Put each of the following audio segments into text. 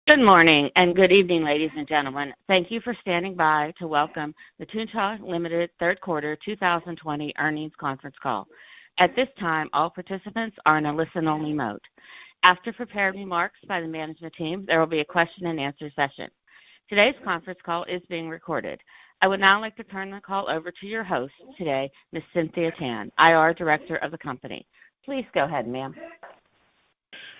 Good morning and good evening, ladies and gentlemen. Thank you for standing by to welcome the Tuanche Limited Third Quarter 2020 Earnings Conference Call. At this time, all participants are in a listen-only mode. After prepared remarks by the management team, there will be a question-and-answer session. Today's conference call is being recorded. I would now like to turn the call over to your host today, Ms. Cynthia Tan, IR Director of the company. Please go ahead, ma'am.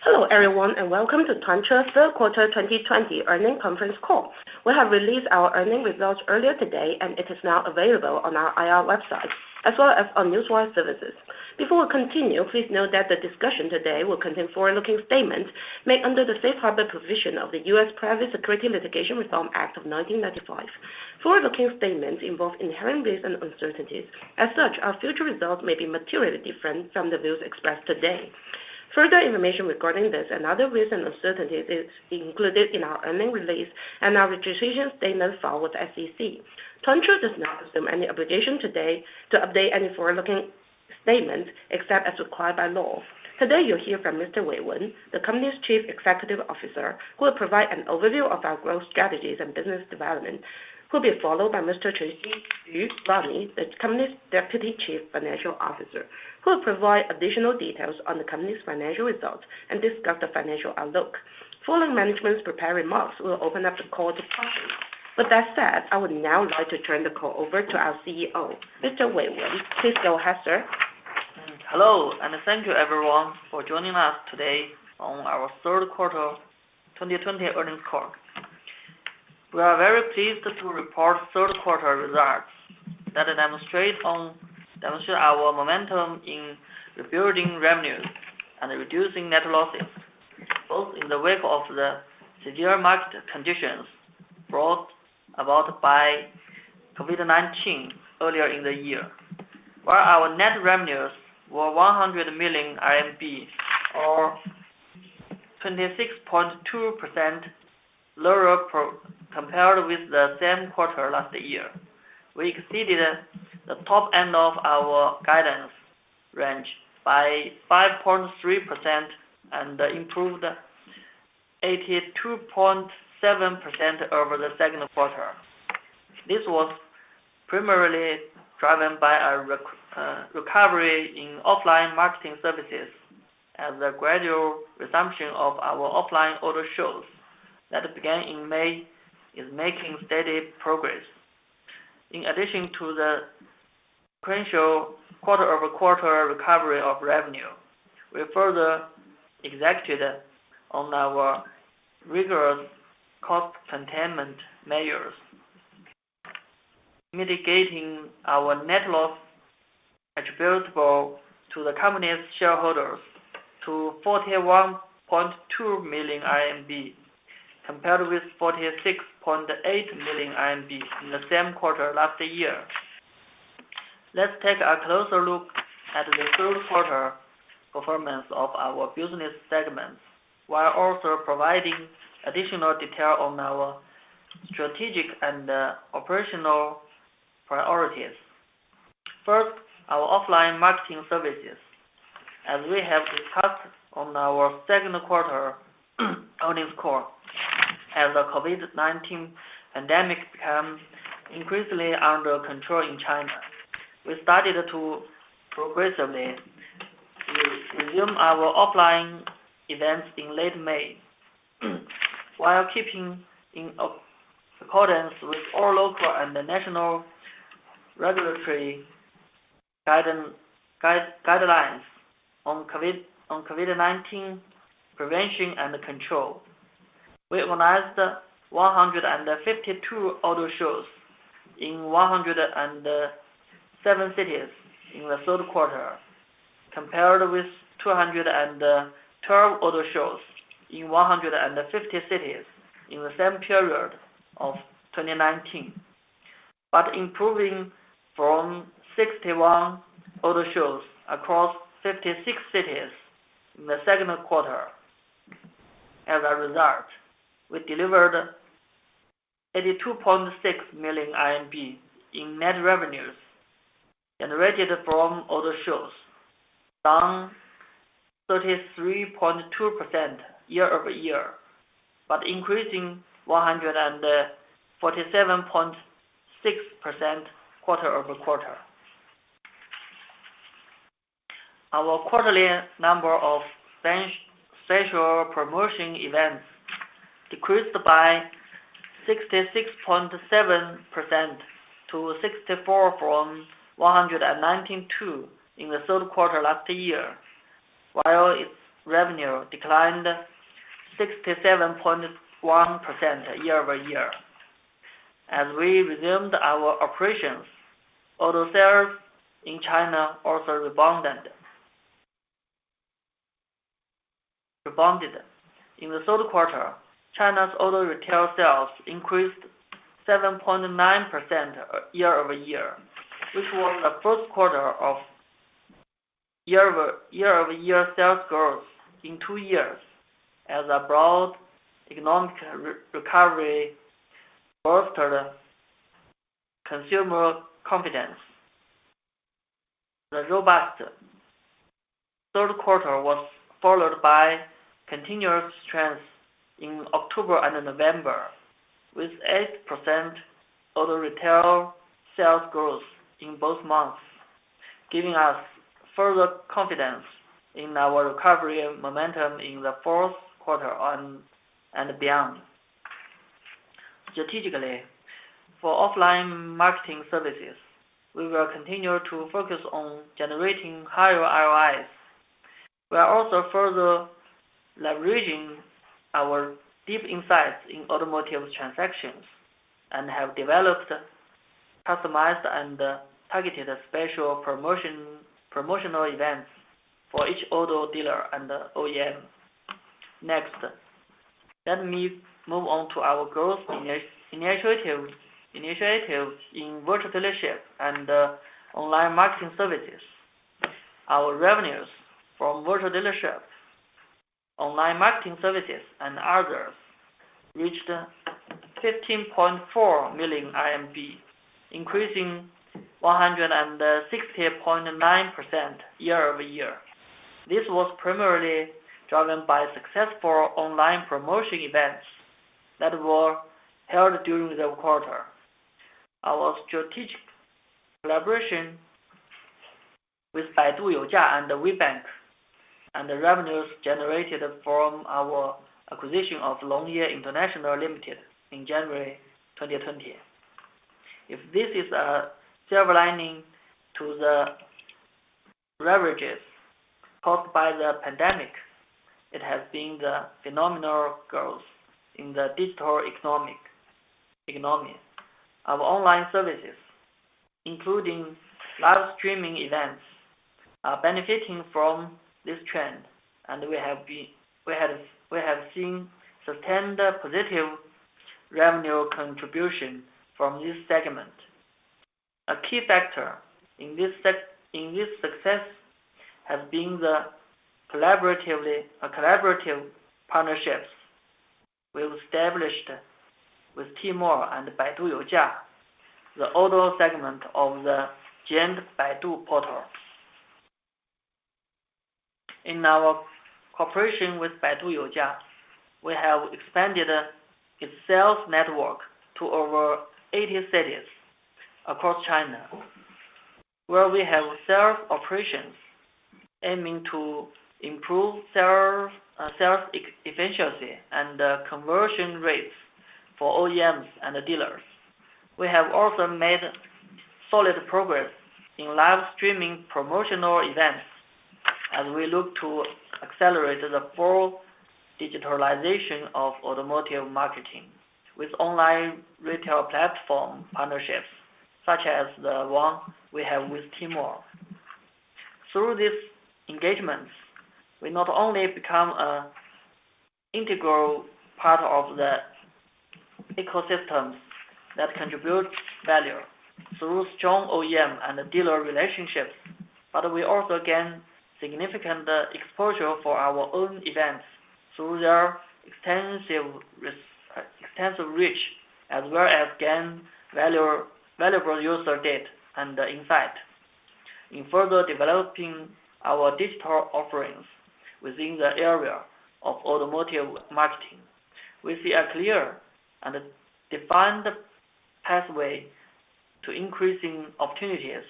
Hello, everyone, and welcome to Tuanche Third Quarter 2020 Earnings Conference Call. We have released our earnings results earlier today, and it is now available on our IR website, as well as on Newswire services. Before we continue, please note that the discussion today will contain forward-looking statements made under the Safe Harbor provision of the U.S. Private Securities Litigation Reform Act of 1995. Forward-looking statements involve inherent risks and uncertainties. As such, our future results may be materially different from the views expressed today. Further information regarding this and other risks and uncertainties is included in our earnings release and our registration statement filed with the SEC. Tuanche does not assume any obligation today to update any forward-looking statements except as required by law. Today, you'll hear from Mr. Wei Wen, the company's Chief Executive Officer, who will provide an overview of our growth strategies and business development, who will be followed by Mr. Yu Rani, the company's Deputy Chief Financial Officer, who will provide additional details on the company's financial results and discuss the financial outlook. Following management's prepared remarks, we'll open up the call to questions. With that said, I would now like to turn the call over to our CEO, Mr. Wei Wen. Please go ahead, sir. Hello, and thank you everyone for joining us today on our third quarter 2020 earnings call. We are very pleased to report third quarter results that demonstrate our momentum in rebuilding revenues and reducing net losses, both in the wake of the severe market conditions brought about by COVID-19 earlier in the year. While our net revenues were 100 million RMB, or 26.2% lower compared with the same quarter last year. We exceeded the top end of our guidance range by 5.3% and improved 82.7% over the second quarter. This was primarily driven by a recovery in offline marketing services as the gradual resumption of our offline auto shows that began in May is making steady progress. In addition to the sequential quarter-over-quarter recovery of revenue, we further executed on our rigorous cost containment measures, mitigating our net loss attributable to the company's shareholders to 41.2 million RMB, compared with 46.8 million RMB in the same quarter last year. Let's take a closer look at the third quarter performance of our business segments, while also providing additional detail on our strategic and operational priorities. First, our offline marketing services. As we have discussed on our second quarter earnings call, as the COVID-19 pandemic became increasingly under control in China, we started to progressively resume our offline events in late May, while keeping in accordance with all local and national regulatory guidelines on COVID-19 prevention and control. We organized 152 auto shows in 107 cities in the third quarter, compared with 212 auto shows in 150 cities in the same period of 2019, but improving from 61 auto shows across 56 cities in the second quarter. As a result, we delivered 82.6 million RMB in net revenues generated from auto shows, down 33.2% year-over-year, but increasing 147.6% quarter-over-quarter. Our quarterly number of special promotion events decreased by 66.7% to 64 from 192 in the third quarter last year, while its revenue declined 67.1% year-over-year. As we resumed our operations, auto sales in China also rebounded. In the third quarter, China's auto retail sales increased 7.9% year-over-year, which was the first quarter of year-over-year sales growth in 2 years, as a broad economic recovery bolstered consumer confidence. The robust third quarter was followed by continuous strength in October and November, with 8% auto retail sales growth in both months, giving us further confidence in our recovery momentum in the fourth quarter and beyond. Strategically, for offline marketing services, we will continue to focus on generating higher ROIs. We are also further leveraging our deep insights in automotive transactions and have developed customized and targeted special promotional events for each auto dealer and OEM. Next, let me move on to our growth initiatives in virtual dealership and online marketing services. Our revenues from virtual dealership, online marketing services, and others reached 15.4 million RMB, increasing 160.9% year-over-year. This was primarily driven by successful online promotion events that were held during the quarter. Our strategic collaboration with Baidu Youjia and WeBank, and the revenues generated from our acquisition of Longye International Limited in January 2020. If this is a silver lining to the ravages caused by the pandemic, it has been the phenomenal growth in the digital economy. Our online services, including live streaming events, are benefiting from this trend, and we have seen sustained positive revenue contribution from this segment. A key factor in this success has been the collaborative partnerships we've established with Tmall and Baidu Youjia, the auto segment of the giant Baidu portal. In our cooperation with Baidu Youjia, we have expanded its sales network to over 80 cities across China, where we have sales operations aiming to improve sales efficiency and conversion rates for OEMs and dealers. We have also made solid progress in live streaming promotional events as we look to accelerate the full digitalization of automotive marketing with online retail platform partnerships, such as the one we have with Tmall. Through these engagements, we not only become an integral part of the ecosystems that contribute value through strong OEM and dealer relationships, but we also gain significant exposure for our own events through their extensive reach, as well as gain valuable user data and insight. In further developing our digital offerings within the area of automotive marketing, we see a clear and defined pathway to increasing opportunities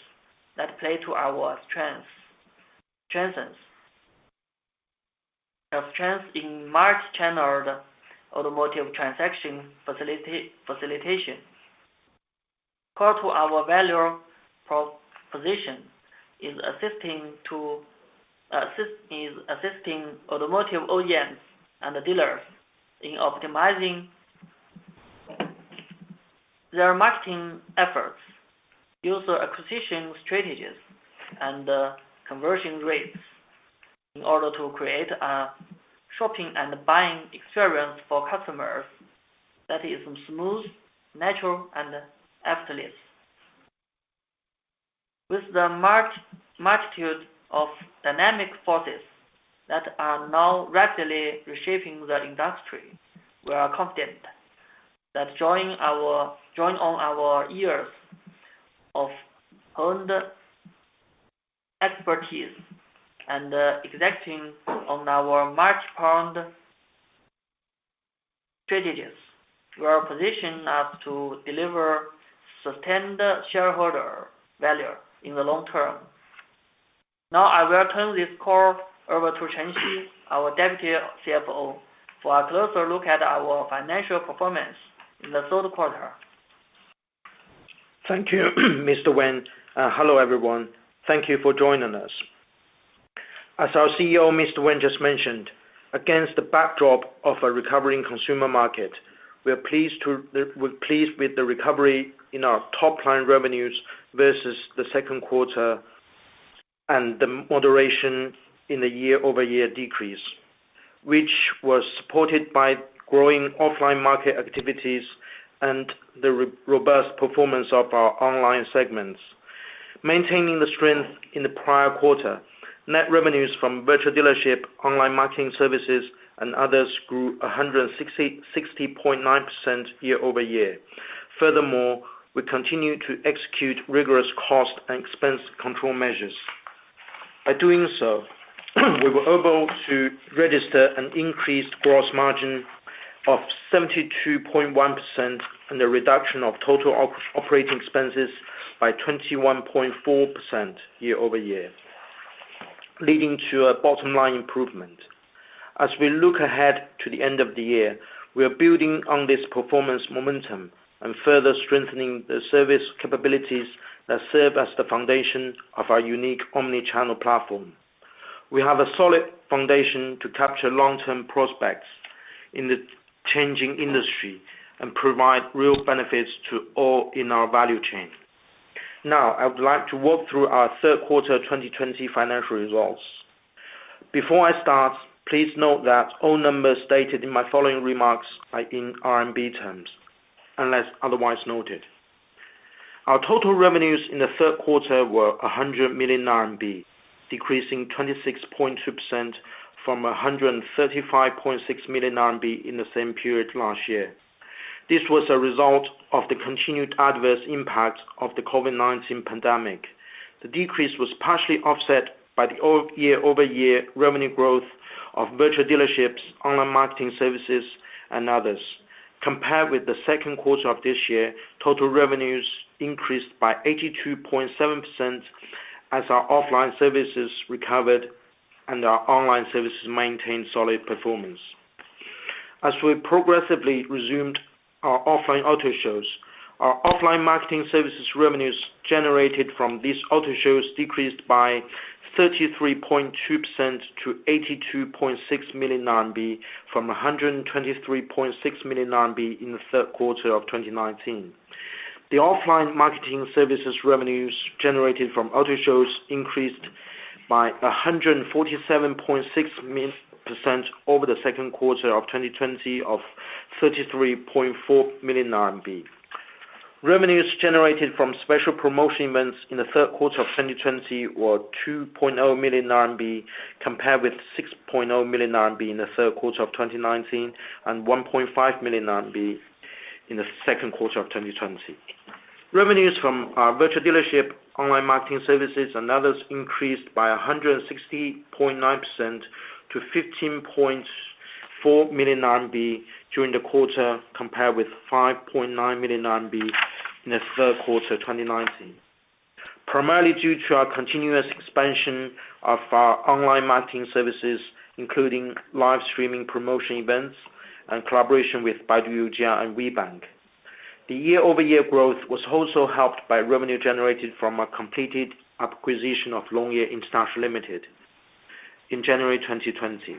that play to our strengths in multi-channeled automotive transaction facilitation. Core to our value proposition is assisting automotive OEMs and dealers in optimizing their marketing efforts, user acquisition strategies, and conversion rates in order to create a shopping and buying experience for customers that is smooth, natural, and effortless. With the multitude of dynamic forces that are now rapidly reshaping the industry, we are confident that drawing on our years of honed expertise and executing on our multi-pronged strategies will position us to deliver sustained shareholder value in the long term. Now I will turn this call over to Chen, our Deputy CFO, for a closer look at our financial performance in the third quarter. Thank you, Mr. Wen. Hello, everyone. Thank you for joining us. As our CEO, Mr. Wen, just mentioned, against the backdrop of a recovering consumer market, we're pleased with the recovery in our top-line revenues versus the second quarter and the moderation in the year-over-year decrease, which was supported by growing offline market activities and the robust performance of our online segments. Maintaining the strength in the prior quarter, net revenues from virtual dealership, online marketing services, and others grew 160.9% year-over-year. Furthermore, we continue to execute rigorous cost and expense control measures. By doing so, we were able to register an increased gross margin of 72.1% and a reduction of total operating expenses by 21.4% year-over-year, leading to a bottom line improvement. As we look ahead to the end of the year, we are building on this performance momentum and further strengthening the service capabilities that serve as the foundation of our unique omni-channel platform. We have a solid foundation to capture long-term prospects in the changing industry and provide real benefits to all in our value chain. Now, I would like to walk through our third quarter 2020 financial results. Before I start, please note that all numbers stated in my following remarks are in RMB terms, unless otherwise noted. Our total revenues in the third quarter were 100 million RMB, decreasing 26.2% from 135.6 million RMB in the same period last year. This was a result of the continued adverse impact of the COVID-19 pandemic. The decrease was partially offset by the year-over-year revenue growth of virtual dealerships, online marketing services, and others. Compared with the second quarter of this year, total revenues increased by 82.7% as our offline services recovered and our online services maintained solid performance. As we progressively resumed our offline auto shows, our offline marketing services revenues generated from these auto shows decreased by 33.2% to 82.6 million RMB from 123.6 million RMB in the third quarter of 2019. The offline marketing services revenues generated from auto shows increased by 147.6% over the second quarter of 2020 of 33.4 million RMB. Revenues generated from special promotion events in the third quarter of 2020 were 2.0 million RMB compared with 6.0 million RMB in the third quarter of 2019 and 1.5 million RMB in the second quarter of 2020. Revenues from our virtual dealership, online marketing services, and others increased by 160.9% to 4 million RMB during the quarter, compared with 5.9 million RMB in the third quarter 2019. Primarily due to our continuous expansion of our online marketing services, including live streaming promotion events and collaboration with Baidu Youjia and WeBank. The year-over-year growth was also helped by revenue generated from a completed acquisition of Longye International Limited in January 2020.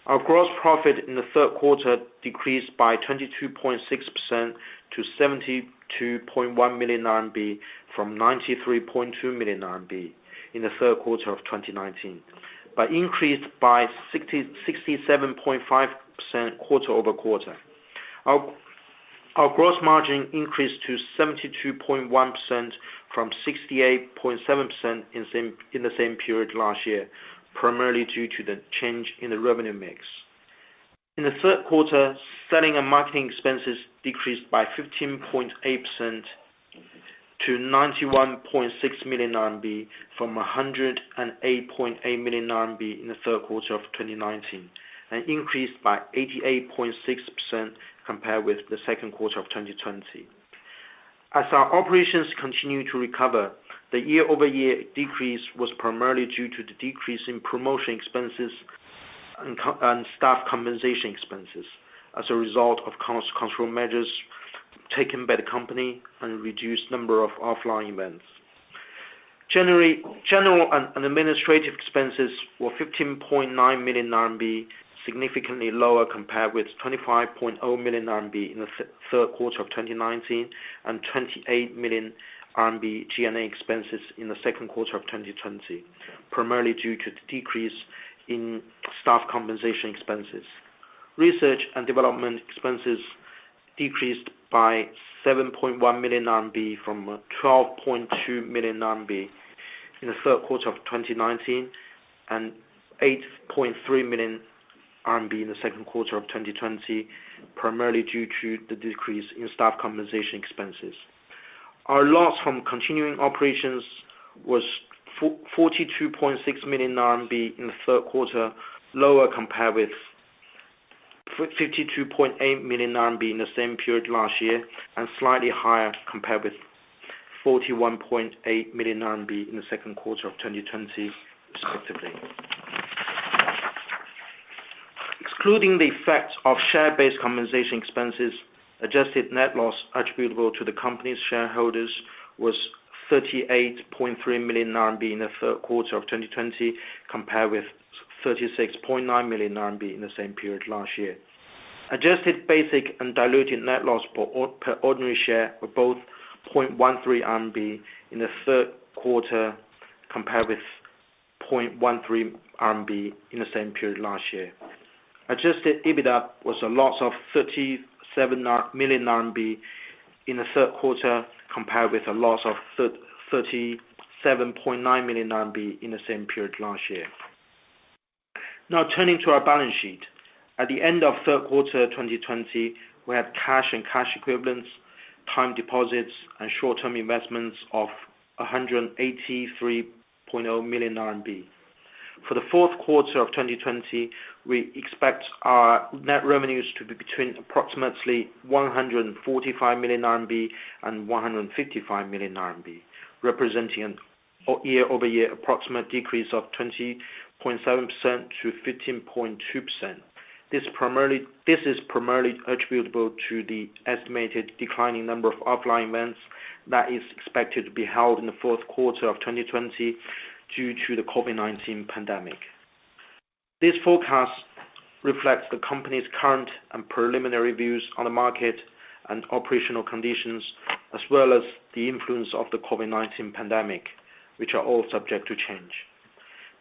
Our gross profit in the third quarter decreased by 22.6% to 72.1 million RMB from 93.2 million RMB in the third quarter of 2019, but increased by 67.5% quarter-over-quarter. Our gross margin increased to 72.1% from 68.7% in the same period last year, primarily due to the change in the revenue mix. In the third quarter, selling and marketing expenses decreased by 15.8% to 91.6 million RMB from 108.8 million RMB in the third quarter of 2019, and increased by 88.6% compared with the second quarter of 2020. As our operations continue to recover, the year-over-year decrease was primarily due to the decrease in promotion expenses and staff compensation expenses as a result of cost control measures taken by the company and reduced number of offline events. General and administrative expenses were 15.9 million RMB, significantly lower compared with 25.0 million RMB in the third quarter of 2019 and 28 million RMB G&A expenses in the second quarter of 2020, primarily due to the decrease in staff compensation expenses. Research and development expenses decreased by 7.1 million RMB from 12.2 million RMB in the third quarter of 2019 and 8.3 million RMB in the second quarter of 2020, primarily due to the decrease in staff compensation expenses. Our loss from continuing operations was 42.6 million RMB in the third quarter, lower compared with 52.8 million RMB in the same period last year, and slightly higher compared with 41.8 million RMB in the second quarter of 2020, respectively. Excluding the effect of share-based compensation expenses, adjusted net loss attributable to the company's shareholders was 38.3 million RMB in the third quarter of 2020, compared with 36.9 million RMB in the same period last year. Adjusted basic and diluted net loss per ordinary share were both 0.13 RMB in the third quarter, compared with 0.13 RMB in the same period last year. Adjusted EBITDA was a loss of 37 million RMB in the third quarter, compared with a loss of 37.9 million RMB in the same period last year. Now turning to our balance sheet. At the end of third quarter 2020, we had cash and cash equivalents, time deposits, and short-term investments of 183.0 million RMB. For the fourth quarter of 2020, we expect our net revenues to be between approximately 145 million RMB and 155 million RMB, representing an year-over-year approximate decrease of 20.7% to 15.2%. This is primarily attributable to the estimated declining number of offline events that is expected to be held in the fourth quarter of 2020 due to the COVID-19 pandemic. This forecast reflects the company's current and preliminary views on the market and operational conditions, as well as the influence of the COVID-19 pandemic, which are all subject to change.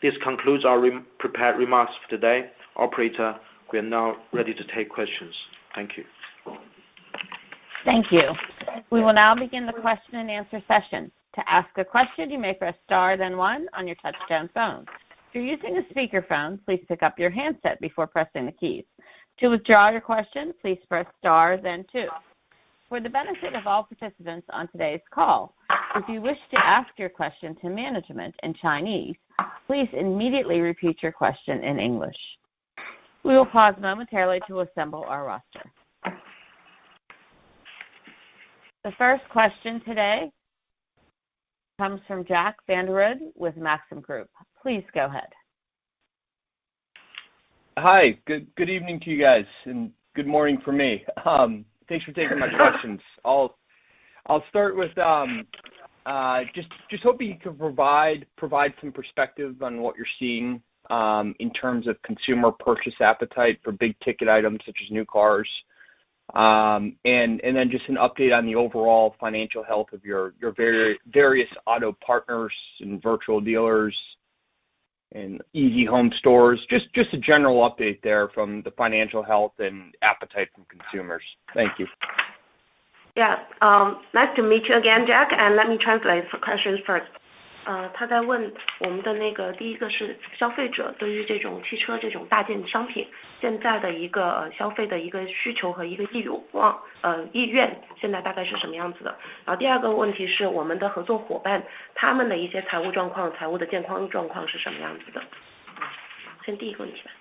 This concludes our prepared remarks for today. Operator, we are now ready to take questions. Thank you. Thank you. We will now begin the question and answer session. To ask a question, you may press star then one on your touchtone phone. If you're using a speakerphone, please pick up your handset before pressing the keys. To withdraw your question, please press star then two. For the benefit of all participants on today's call, if you wish to ask your question to management in Chinese, please immediately repeat your question in English. We will pause momentarily to assemble our roster. The first question today comes from Jack Vander Rode with Maxim Group. Please go ahead. Hi, good evening to you guys, and good morning for me. Thanks for taking my questions. I'll start with just hoping you could provide some perspective on what you're seeing in terms of consumer purchase appetite for big ticket items such as new cars, and then just an update on the overall financial health of your various auto partners and virtual dealers and easy home stores. Just a general update there from the financial health and appetite from consumers. Thank you. Yeah, nice to meet you again, Jack. And let me translate the questions first. 他在问我们的那个第一个是消费者对于这种汽车这种大件商品现在的一个消费的一个需求和一个意愿现在大概是什么样子的。然后第二个问题是我们的合作伙伴他们的一些财务状况、财务的健康状况是什么样子的。先第一个问题吧。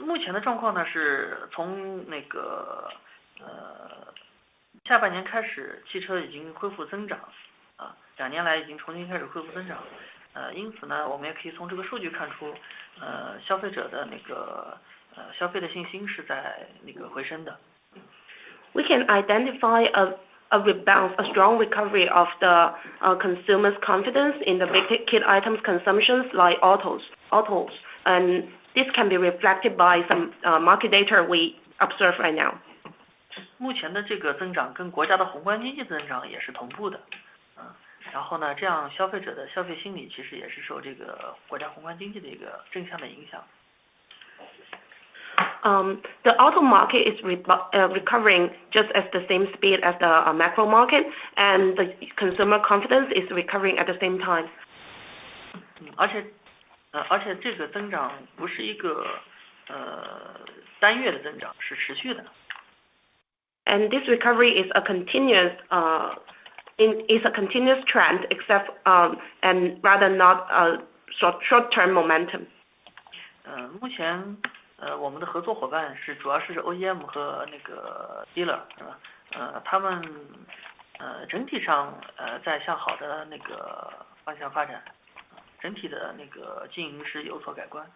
目前的状况呢是从那个下半年开始，汽车已经恢复增长，2年来已经重新开始恢复增长，因此呢，我们也可以从这个数据看出，消费者的那个消费的信心是在那个回升的。We can identify a rebound, a strong recovery of the consumers' confidence in the big ticket items consumptions like autos, and this can be reflected by some market data we observe right now. 目前的这个增长跟国家的宏观经济增长也是同步的，然后呢，这样消费者的消费心理其实也是受这个国家宏观经济的一个正向的影响。The auto market is recovering just at the same speed as the macro market, and the consumer confidence is recovering at the same time. 而且这个增长不是一个单月的增长，是持续的。And this recovery is a continuous trend, except and rather not a short-term momentum. 目前我们的合作伙伴主要是 OEM 和那个 dealer， 他们整体上在向好的那个方向发展。整体的那个经营是有所改观。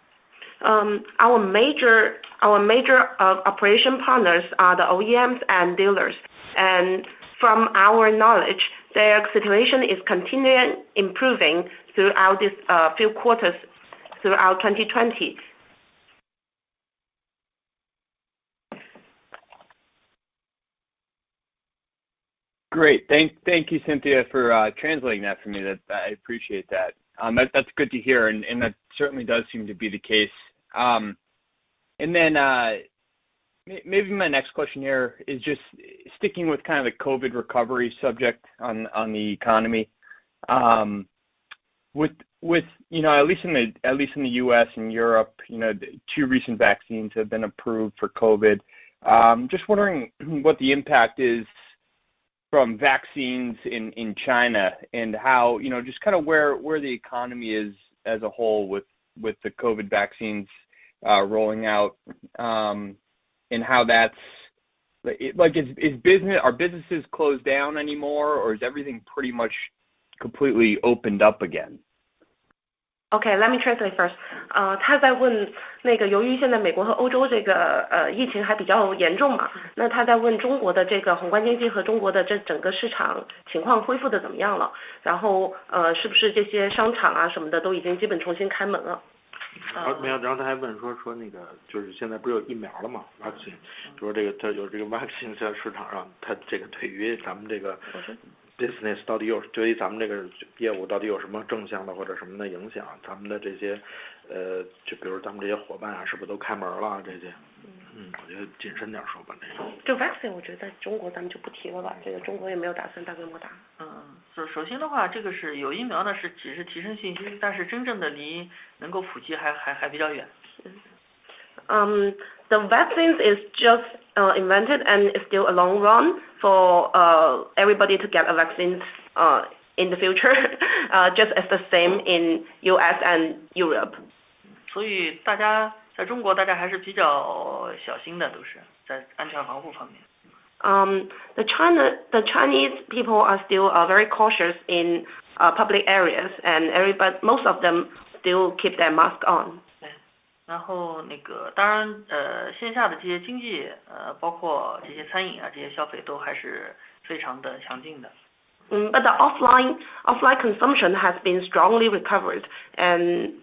Our major operation partners are the OEMs and dealers, and from our knowledge, their situation is continuing improving throughout this few quarters throughout 2020. Great, thank you, Cynthia, for translating that for me. I appreciate that. That's good to hear, and that certainly does seem to be the case. And then maybe my next question here is just sticking with kind of the COVID recovery subject on the economy. With at least in the U.S. and Europe, 2 recent vaccines have been approved for COVID. Just wondering what the impact is from vaccines in China, and how, just kind of where the economy is as a whole with the COVID vaccines rolling out, and how that's like, are businesses closed down anymore, or is everything pretty much completely opened up again? Okay, let me translate first. 他在问那个，由于现在美国和欧洲这个疫情还比较严重嘛，那他在问中国的这个宏观经济和中国的这整个市场情况恢复的怎么样了？然后是不是这些商场啊什么的都已经基本重新开门了？没有，然后他还问说那个就是现在不是有疫苗了嘛 ，vaccine， 就说这个他有这个 vaccine 在市场上，他这个对于咱们这个 business 到底对于咱们这个业务到底有什么正向的或者什么的影响？咱们的这些就比如咱们这些伙伴啊，是不是都开门了？这些，我觉得谨慎点说吧，这个。就 vaccine， 我觉得在中国咱们就不提了吧，这个中国也没有打算大规模打。首先的话，这个是有疫苗呢，只是提升信心，但是真正的离能够普及还比较远。The vaccines is just invented and it's still a long run for everybody to get a vaccine in the future, just as the same in US and Europe. 所以大家在中国，大家还是比较小心的，都是在安全防护方面。The Chinese people are still very cautious in public areas, and most of them still keep their mask on. 对，然后当然线下的这些经济包括这些餐饮啊，这些消费都还是非常的强劲的。But the offline consumption has been strongly recovered, and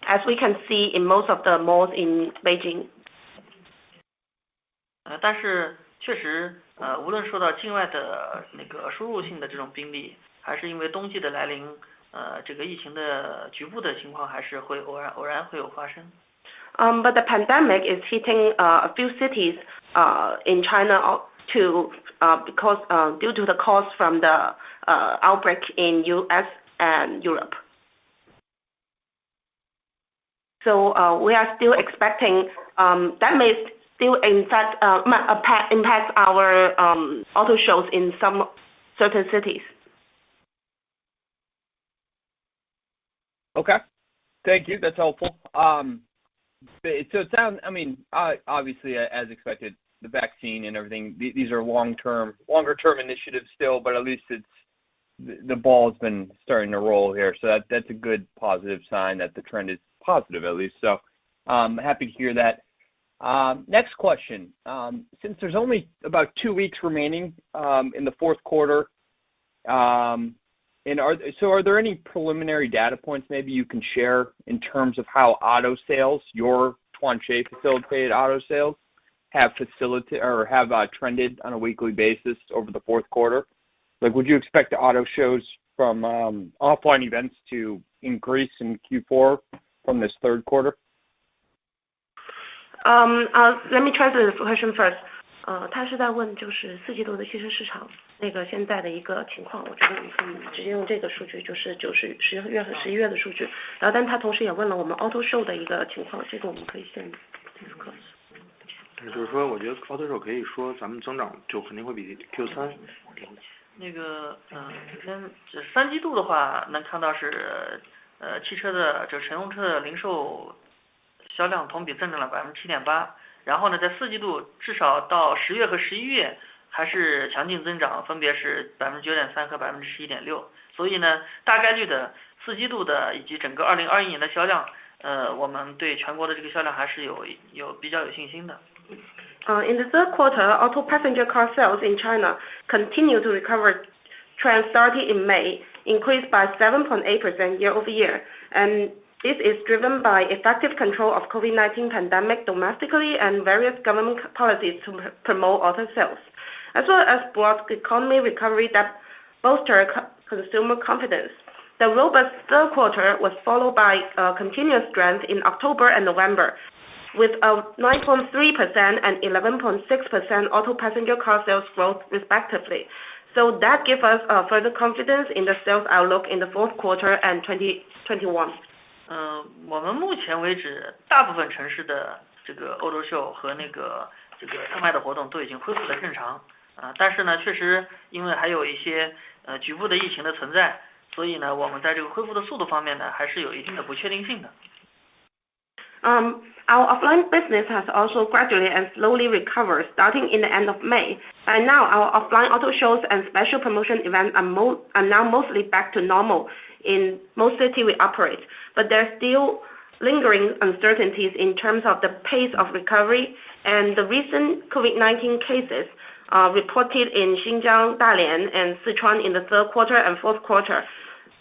as we can see in most of the malls in Beijing. 但是确实无论受到境外的输入性的这种病例，还是因为冬季的来临，这个疫情的局部的情况还是会偶然会有发生。But the pandemic is hitting a few cities in China too, because due to the cause from the outbreak in US and Europe. So we are still expecting that may still in fact impact our auto shows in some certain cities. Okay, thank you. That's helpful. So it sounds, I mean, obviously as expected, the vaccine and everything, these are longer term initiatives still, but at least the ball's been starting to roll here. So that's a good positive sign that the trend is positive at least. So happy to hear that. Next question. Since there's only about 2 weeks remaining in the fourth quarter, and are there any preliminary data points maybe you can share in terms of how auto sales, your Tuanche facilitated auto sales, have trended on a weekly basis over the fourth quarter? Like, would you expect the auto shows from offline events to increase in Q4 from this third quarter? Let me translate the question first. 他是在问就是四季度的汽车市场现在的一个情况，我觉得我们可以直接用这个数据，就是10月和11月的数据。然后，但他同时也问了我们 auto show 的一个情况，这个我们可以先 discuss。就是说，我觉得 auto show 可以说咱们增长就肯定会比 Q3。首先这三季度的话，能看到是汽车的这乘用车的零售销量同比增长了7.8%。然后呢，在四季度至少到10月和11月还是强劲增长，分别是9.3%和11.6%。所以呢，大概率的四季度的以及整个2021年的销量，我们对全国的这个销量还是比较有信心的。In the third quarter, auto passenger car sales in China continue to recover. Trend started in May, increased by 7.8% year-over-year, and this is driven by effective control of COVID-19 pandemic domestically and various government policies to promote auto sales, as well as broad economy recovery that bolster consumer confidence. The robust third quarter was followed by continuous strength in October and November, with a 9.3% and 11.6% auto passenger car sales growth respectively. So that gives us further confidence in the sales outlook in the fourth quarter and 2021. 我们目前为止，大部分城市的这个欧洲秀和这个特卖的活动都已经恢复了正常。但是呢，确实因为还有一些局部的疫情的存在，所以呢，我们在这个恢复的速度方面呢，还是有一定的不确定性的。Our offline business has also gradually and slowly recovered starting in the end of May. And now our offline auto shows and special promotion events are now mostly back to normal in most cities we operate. But there are still lingering uncertainties in terms of the pace of recovery, and the recent COVID-19 cases reported in Xinjiang, Dalian, and Sichuan in the third quarter and fourth quarter,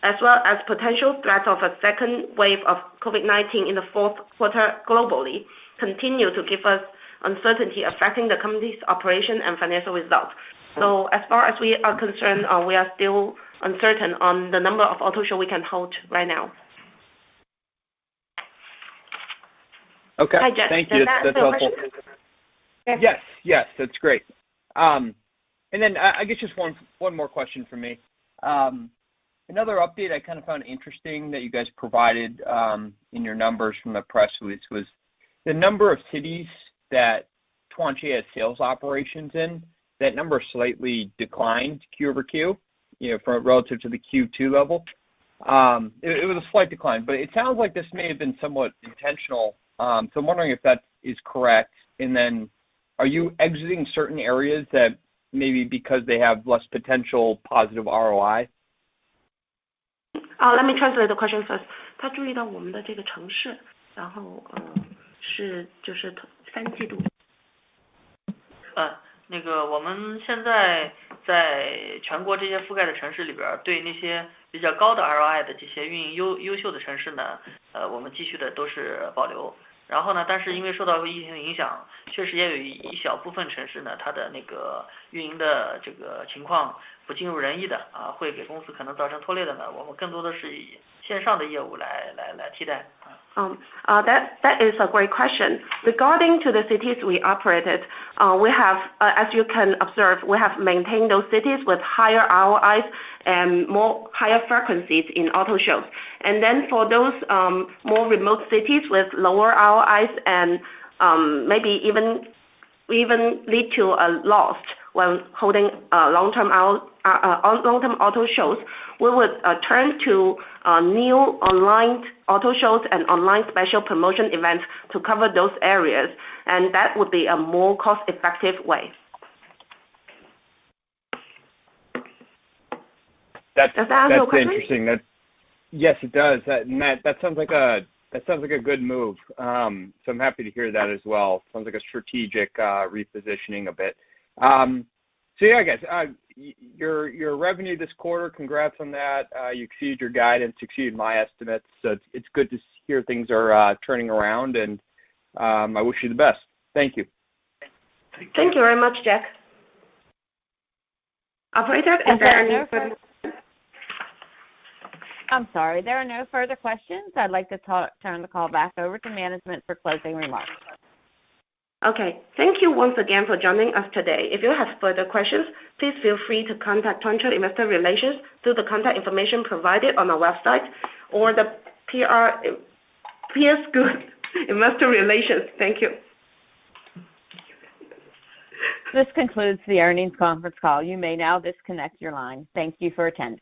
as well as potential threat of a second wave of COVID-19 in the fourth quarter globally, continue to give us uncertainty affecting the company's operation and financial results. So as far as we are concerned, we are still uncertain on the number of auto shows we can hold right now. Okay, Hi, Jess. thank you. That's helpful. Yes, that's great. And then I guess just one more question from me. Another update I kind of found interesting that you guys provided in your numbers from the press release was the number of cities that Tuanche has sales operations in. That number slightly declined Q over Q. from relative to the Q2 level. It was a slight decline, but it sounds like this may have been somewhat intentional. So I'm wondering if that is correct. And then, are you exiting certain areas that maybe because they have less potential positive ROI? Let me translate the question first. 他注意到我们的这个城市，然后是就是三季度。那个我们现在在全国这些覆盖的城市里边，对那些比较高的 ROI 的这些运营优秀的城市呢，我们继续的都是保留。然后呢，但是因为受到疫情的影响，确实也有一小部分城市呢，它的那个运营的这个情况不尽如人意的会给公司可能造成拖累的呢，我们更多的是以线上的业务来替代。That is a great question. Regarding to the cities we operated, we have, as you can observe, we have maintained those cities with higher ROIs and higher frequencies in auto shows. And then for those more remote cities with lower ROIs and maybe even lead to a loss when holding long-term auto shows, we would turn to new online auto shows and online special promotion events to cover those areas, and that would be a more cost-effective way. Does that answer your question? Interesting. Yes, it does. That sounds like a good move. So I'm happy to hear that as well. Sounds like a strategic repositioning a bit. So yeah, guys, your revenue this quarter, congrats on that. You exceeded your guidance, exceeded my estimates. So it's good to hear things are turning around, and I wish you the best. Thank you. Thank you very much, Jack. Operator, is there any further? I'm sorry, there are no further questions. I'd like to turn the call back over to management for closing remarks. Okay, thank you once again for joining us today. If you have further questions, please feel free to contact Tuanche Investor Relations through the contact information provided on our website or the PS Group Investor Relations. Thank you. This concludes the earnings conference call. You may now disconnect your line. Thank you for attending.